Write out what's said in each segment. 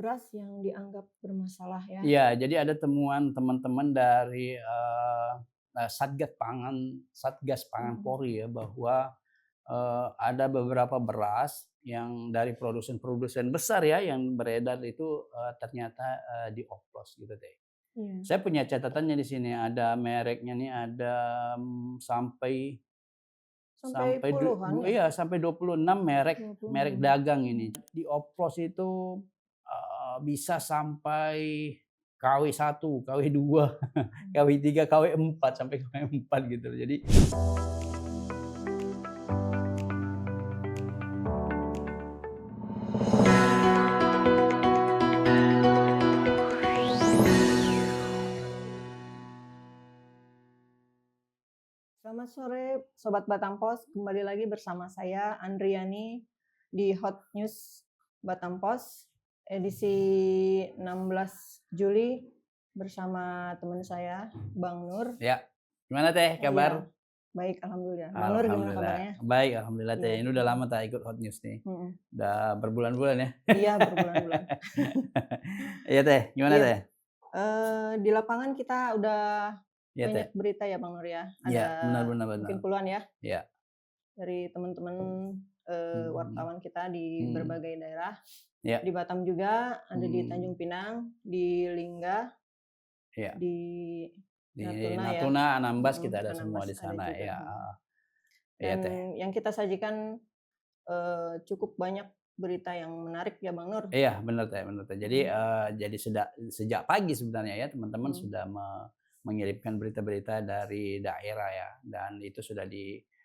beras yang dianggap bermasalah ya? Iya, jadi ada temuan teman-teman dari, Satgas Pangan Mhm. Polri ya, bahwa, ada beberapa beras yang dari produsen-produsen besar ya, yang beredar itu, ternyata, dioplos gitu deh. Iya. Saya punya catatannya di sini, ada mereknya nih, ada, sampai Sampai sampai puluhan ya? iya, sampai 26 merek merek 26. dagang ini. Mhm. Dioplos itu, bisa sampai KW 1, KW 2, Mhm. KW 3, KW 4, sampai KW 4 gitu loh. Jadi Selamat sore Sobat Batam Pos, kembali lagi bersama saya Andriani di Hot News Batam Pos edisi 16 Juli bersama teman saya Bang Nur. ya, gimana Teh Iya, kabar? baik alhamdulillah. Bang Nur gimana Alhamdulillah, kabarnya? baik alhamdulillah Iya, Teh, ini udah lama tak ikut Hot News nih, mhm. udah berbulan-bulan ya. Iya berbulan-bulan. Iya Teh, gimana Iya, Teh? di lapangan kita udah Iya banyak Teh, berita ya Bang Nur ya. iya, Ada benar benar benar. mungkin puluhan ya Iya, dari teman-teman, mhm, wartawan kita di mhm, berbagai daerah. iya, Di Batam juga, ada di mmm, Tanjung Pinang, di Lingga, iya. di Di Natuna ya, Natuna, Anambas mhm, kita ada semua Anambas di ada sana, juga, iya, mhm. iya Dan Teh. yang kita sajikan, cukup banyak berita yang menarik ya Bang Nur, Iya, benar Teh, benar Teh. Jadi, mhm, jadi sejak pagi sebenarnya ya, teman-teman mhm, sudah mengirimkan berita-berita dari daerah ya, dan itu sudah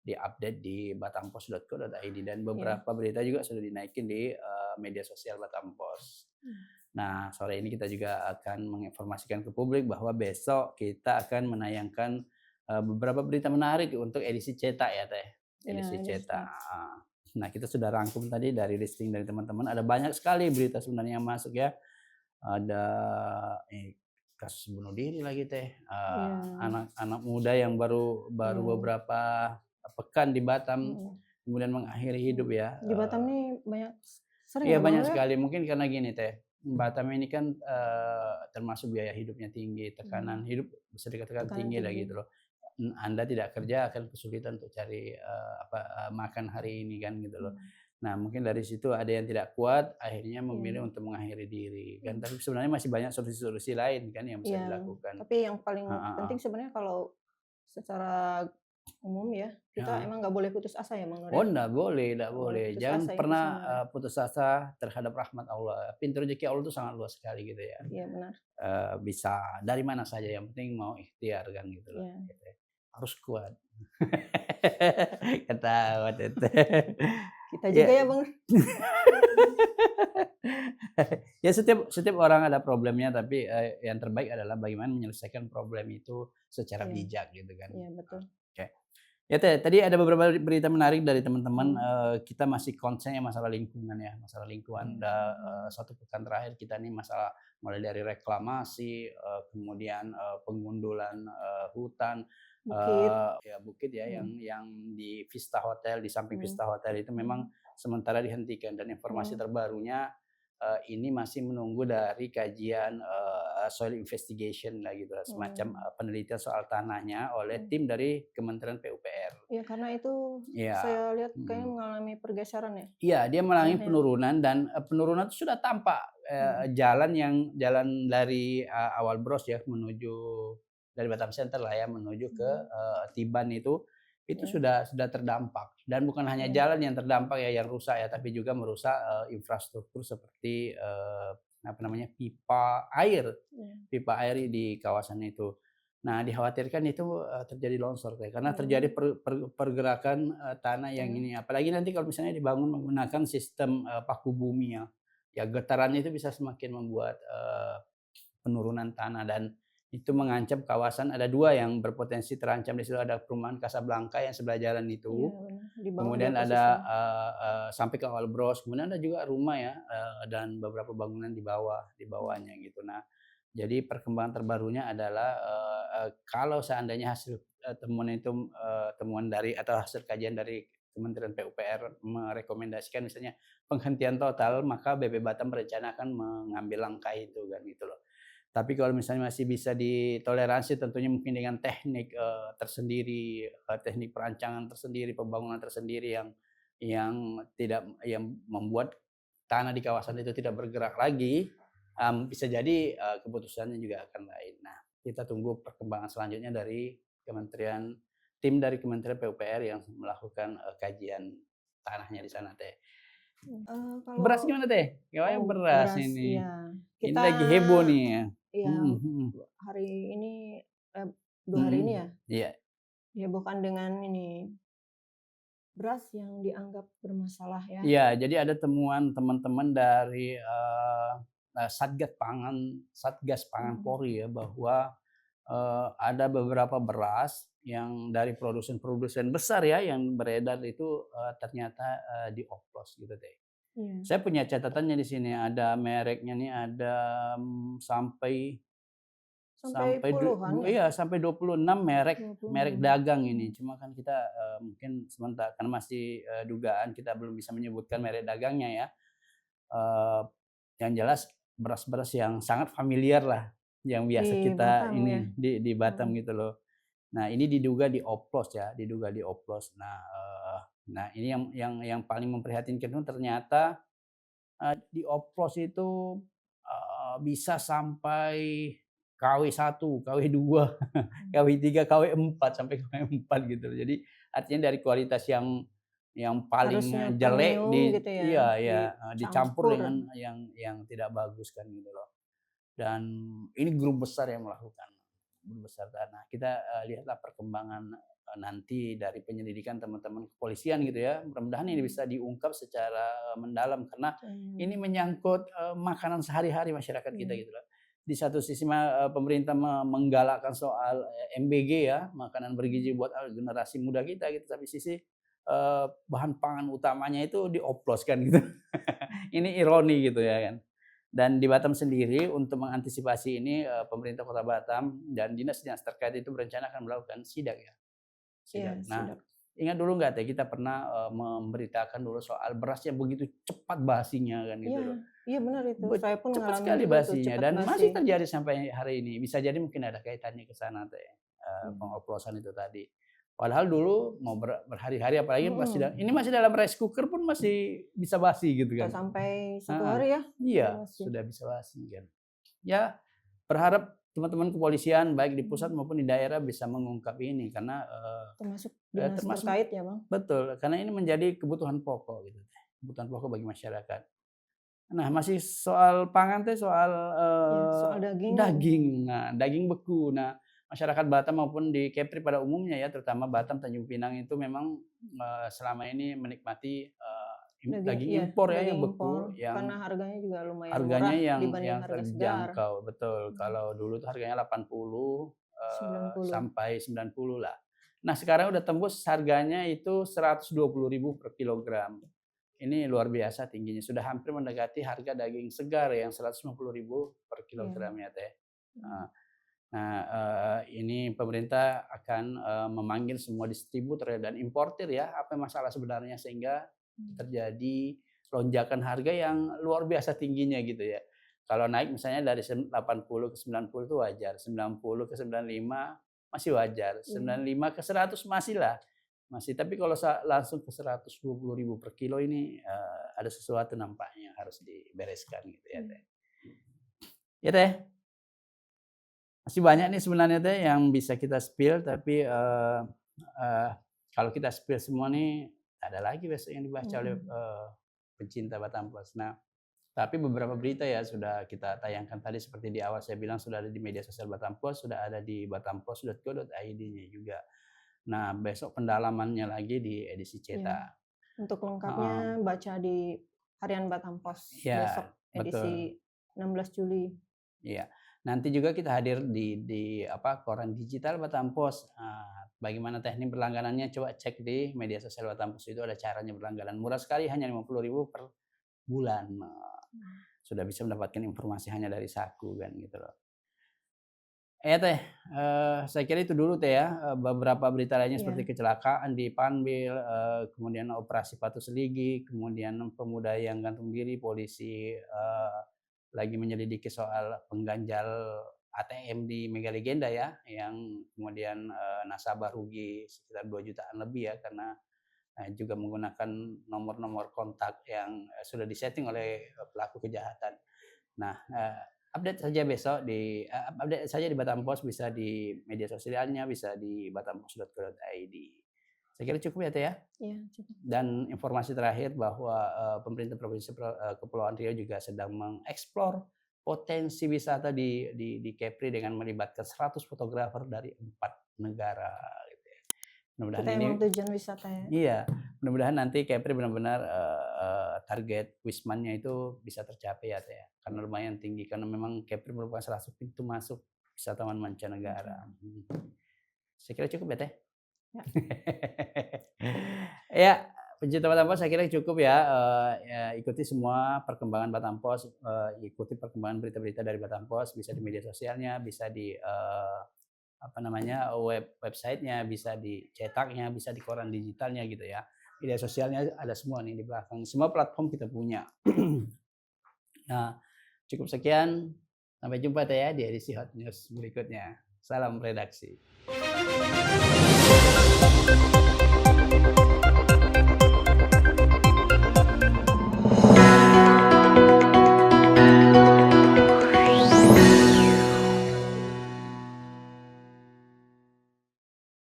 di-update di batampos.co.id, dan iya, beberapa berita juga sudah dinaikin di, media sosial Batam Pos. mmm, Nah, sore ini kita juga akan menginformasikan ke publik bahwa besok kita akan menayangkan, beberapa berita menarik untuk edisi cetak ya Teh, iya edisi ada cetak, stok, heeh. Nah, kita sudah rangkum tadi dari listing dari teman-teman, ada banyak sekali berita sebenarnya yang masuk ya. Ada, kasus bunuh diri lagi Teh, iya, anak-anak muda yang baru baru iya, beberapa pekan di Batam, mhm, kemudian mengakhiri mhm. hidup ya, Di Batam nih banyak sering iya ya Bang banyak Nur ya? sekali, mungkin karena gini Teh, Batam ini kan, termasuk biaya hidupnya tinggi, tekanan Mhm, hidup bisa dikatakan tekanan tinggi lah tinggi, gitu loh. Anda tidak kerja akan kesulitan untuk cari, makan hari ini kan gitu loh. mhm, Nah, mungkin dari situ ada yang tidak kuat, akhirnya memilih iya, untuk mengakhiri diri kan, mmm, tapi sebenarnya masih banyak solusi-solusi lain kan yang bisa iya, dilakukan. tapi yang paling Heeh, heeh. penting sebenarnya kalau secara umum ya, kita Heeh. emang nggak boleh putus asa ya, Bang Nur, Oh, ya? nggak boleh, nggak Nggak boleh boleh. putus Jangan asa itu pernah, sebenarnya. putus asa terhadap rahmat Allah. Pintu rezeki Allah itu sangat luas sekali gitu ya. Iya benar, Bisa dari mana saja, yang penting mau ikhtiar kan gitu loh, iya. gitu ya. Harus kuat. Ketawa Teteh. Kita Ya. juga ya, Bang Nur. Ya setiap setiap orang ada problemnya, tapi, yang terbaik adalah bagaimana menyelesaikan problem itu secara Iya, bijak gitu kan. iya betul. Oke. Ya Teh, tadi ada beberapa berita menarik dari teman-teman, Mhm, kita masih konsen ya masalah lingkungan ya, masalah lingkungan. iya, 1 pekan terakhir kita nih masalah mulai dari reklamasi, kemudian, pengundulan, hutan, bukit, ya bukit ya mhm, yang di Vista Hotel, di samping mhm, Vista Hotel itu memang mhm, sementara dihentikan, dan informasi mhm, terbarunya, ini masih menunggu dari kajian, soil investigation lah gitu lah, semacam, mhm, penelitian soal tanahnya oleh mhm. tim dari Kementerian PUPR. Iya karena itu Iya, saya lihat kayaknya mhm. mengalami pergeseran ya, Iya, dia mengalami tanahnya? penurunan, dan, penurunan itu sudah tampak, Mhm, jalan dari, awal Bros ya menuju dari Batam Center lah ya menuju ke, mhm, Tiban itu iya, sudah terdampak, dan bukan hanya iya, jalan yang terdampak ya yang rusak ya, tapi juga merusak, infrastruktur seperti, apa namanya, iya, pipa air di kawasan itu. Nah, dikhawatirkan itu, terjadi longsor Teh, karena terjadi mhm, pergerakan, tanah yang tanah, ini, apalagi nanti kalau misalnya dibangun menggunakan sistem, paku bumi ya, ya getarannya itu bisa semakin membuat, penurunan tanah, dan itu mengancam kawasan, ada 2 yang berpotensi terancam di situ, ada perumahan Casablanca yang sebelah jalan iya itu, benar, di bawah dia kemudian ada, posisinya. sampai ke awal Bros, kemudian ada juga rumah ya, dan beberapa bangunan di Mhm, bawahnya gitu. Nah, jadi perkembangan terbarunya adalah, kalau seandainya hasil, temuan itu, temuan dari atau hasil kajian dari Kementerian PUPR merekomendasikan misalnya penghentian total, maka BP Batam berencana akan mengambil langkah itu kan gitu loh. Tapi kalau misalnya masih bisa ditoleransi tentunya mungkin dengan teknik, tersendiri, teknik perancangan tersendiri, pembangunan tersendiri yang membuat tanah di kawasan itu tidak bergerak lagi, bisa jadi, keputusannya juga akan lain. Nah, kita tunggu perkembangan selanjutnya dari tim dari Kementerian PUPR yang melakukan, kajian tanahnya di sana teh. Beras Kalau gimana teh? Kayaknya beras beras, ini. iya. Ini Kita lagi heboh nih ya. ya Mhm mhm. hari ini, 2 hari ini Mhm. ya, Iya dihebohkan dengan ini, beras yang dianggap bermasalah ya. iya, jadi ada temuan teman-teman dari, Satgas Pangan Mhm. Polri ya bahwa, ada beberapa beras yang dari produsen-produsen besar ya yang beredar itu, ternyata, dioplos gitu deh. Iya, Saya punya catatannya di sini, ada mereknya nih, ada, sampai sampai sampai puluhan ya? iya, sampai 26 merek 26. dagang ini. Mhm. Cuma kan kita, mungkin sementara karena masih, dugaan kita belum bisa menyebutkan merek dagangnya ya. Eee, yang jelas beras-beras yang sangat familiar lah, yang Di biasa kita Batam ya? ini di Batam Mhm. gitu loh. Nah ini diduga dioplos ya, diduga dioplos. Nah ini yang paling memprihatinkan itu ternyata, dioplos itu, bisa sampai KW1, KW2, Mhm. KW3, KW4, sampai KW4 gitu. Jadi artinya dari kualitas yang paling, Harusnya jelek premium gitu ya, iya iya, dicampur dicampur. dengan yang tidak bagus kan gitu loh. Dan ini grup besar yang melakukan, grup besar. Nah kita, lihatlah perkembangan, nanti dari penyelidikan teman-teman kepolisian gitu ya. Mudah-mudahan ini Mhm. bisa diungkap secara mendalam karena ini Mmm, menyangkut, makanan sehari-hari masyarakat kita iya. gitu loh. Di satu sisi pemerintah menggalakkan soal, MBG ya, makanan bergizi buat, generasi muda kita gitu, tapi sisi, bahan pangan utamanya itu dioplos kan gitu. Mhm. Ini ironi gitu ya kan. Dan di Batam sendiri untuk mengantisipasi ini, pemerintah Kota Batam dan dinas-dinas terkait itu berencana akan melakukan sidak ya, Iya, sidak. Nah, sidak. ingat dulu nggak Teh, kita pernah, memberitakan dulu soal beras yang begitu cepat basinya kan Iya, gitu loh. iya benar itu. Saya pun Cepat ngalamin sekali juga tuh, basinya cepat dan basi. masih terjadi sampai hari ini. Bisa jadi mungkin ada kaitannya ke sana Teh, Iya. pengoplosan itu tadi. Padahal dulu mau berhari-hari apalagi Mhm. ini masih dalam rice cooker pun masih bisa basi gitu Nggak kan. sampai 1 Heeh, hari ya, iya, udah basi. sudah bisa basi kan. Ya, berharap teman-teman kepolisian baik di pusat Mhm. maupun di daerah bisa mengungkap ini karena, Termasuk dinas termasuk terkait ya, Bang? betul, karena ini menjadi kebutuhan pokok gitu, kebutuhan pokok bagi masyarakat. Nah, masih soal pangan teh, soal, Ya, soal daging. daging. Nah, daging beku. Nah, masyarakat Batam maupun di Kepri pada umumnya ya, terutama Batam, Tanjung Pinang itu memang, selama ini menikmati, Daging, daging iya, impor ya daging yang impor, beku, yang karena harganya juga lumayan harganya murah yang dibanding yang harga segar. terjangkau, betul. Mhm. Kalau dulu tuh harganya 80, 90. sampai 90 lah. Nah, sekarang udah tembus harganya itu 120.000 per kilogram. Ini luar biasa tingginya, sudah hampir mendekati harga daging segar yang 150.000 per Iya. kilogramnya Teh. Mhm. Heeh. Nah, ini pemerintah akan, memanggil semua distributor ya dan importir ya, apa masalah sebenarnya sehingga Mmm. terjadi lonjakan harga yang luar biasa tingginya gitu ya. Kalau naik misalnya dari 80 ke 90 itu wajar, 90 ke 95 masih wajar, Iya. 95 ke 100 masihlah, masih. Tapi kalau langsung ke 120.000 per kilo ini, ada sesuatu nampaknya yang harus dibereskan gitu ya, Iya. Teh. Ya, Teh? Masih banyak nih sebenarnya Teh yang bisa kita spill tapi, eee, kalau kita spill semua nih, ada lagi besok yang dibaca oleh, Mhm. pencinta Batampos. Nah, tapi beberapa berita ya sudah kita tayangkan tadi seperti di awal saya bilang sudah ada di media sosial Batampos, sudah ada di batampos.co.id-nya juga. Nah, besok pendalamannya lagi di edisi Iya. cetak. Untuk Heeh, lengkapnya baca di Harian Batam Pos besok iya, betul. edisi 16 Juli. Iya. Nanti juga kita hadir di apa, koran digital Batam Pos. Bagaimana teknik berlangganannya coba cek di media sosial Batam Pos itu ada caranya berlangganan. Murah sekali hanya 50.000 per bulan. Mmm. Sudah bisa mendapatkan informasi hanya dari saku kan gitu loh. Ya Teh, saya kira itu dulu Teh ya, beberapa berita lainnya Iya. seperti kecelakaan di Panbil, kemudian operasi Patu Seligi, kemudian pemuda yang gantung diri, polisi, lagi menyelidiki soal pengganjal ATM di Mega Legenda ya, yang kemudian, nasabah rugi sekitar 2 jutaan lebih ya, karena, juga menggunakan nomor-nomor kontak yang, sudah di-setting oleh, pelaku kejahatan. Nah, update saja besok update saja di Batam Pos, bisa di media sosialnya, bisa di batampos.co.id. Saya kira cukup ya, Teh, ya? Iya, cukup. Dan informasi terakhir bahwa, pemerintah provinsi Kepulauan Riau juga sedang mengeksplor potensi wisata di Kepri dengan melibatkan 100 fotografer dari 4 negara gitu ya. Mudah-mudahan Kita ini emang tujuan wisata ya. iya, mudah-mudahan nanti Kepri benar-benar, target Wisman-nya itu bisa tercapai ya, Teh, ya. Karena lumayan tinggi, karena memang Kepri merupakan salah satu pintu masuk wisatawan mancanegara. Saya kira cukup ya, Teh? Ya. Ya, pencinta Batam Pos saya kira cukup ya, ya ikuti semua perkembangan Batam Pos, ikuti perkembangan berita-berita dari Batam Pos, bisa di media sosialnya, bisa di, apa namanya, website-nya, bisa di cetaknya, bisa di koran digitalnya gitu ya. Media sosialnya ada semua nih di belakang, semua platform kita punya. Nah, cukup sekian, sampai jumpa Teh ya di edisi Hot News berikutnya. Salam redaksi.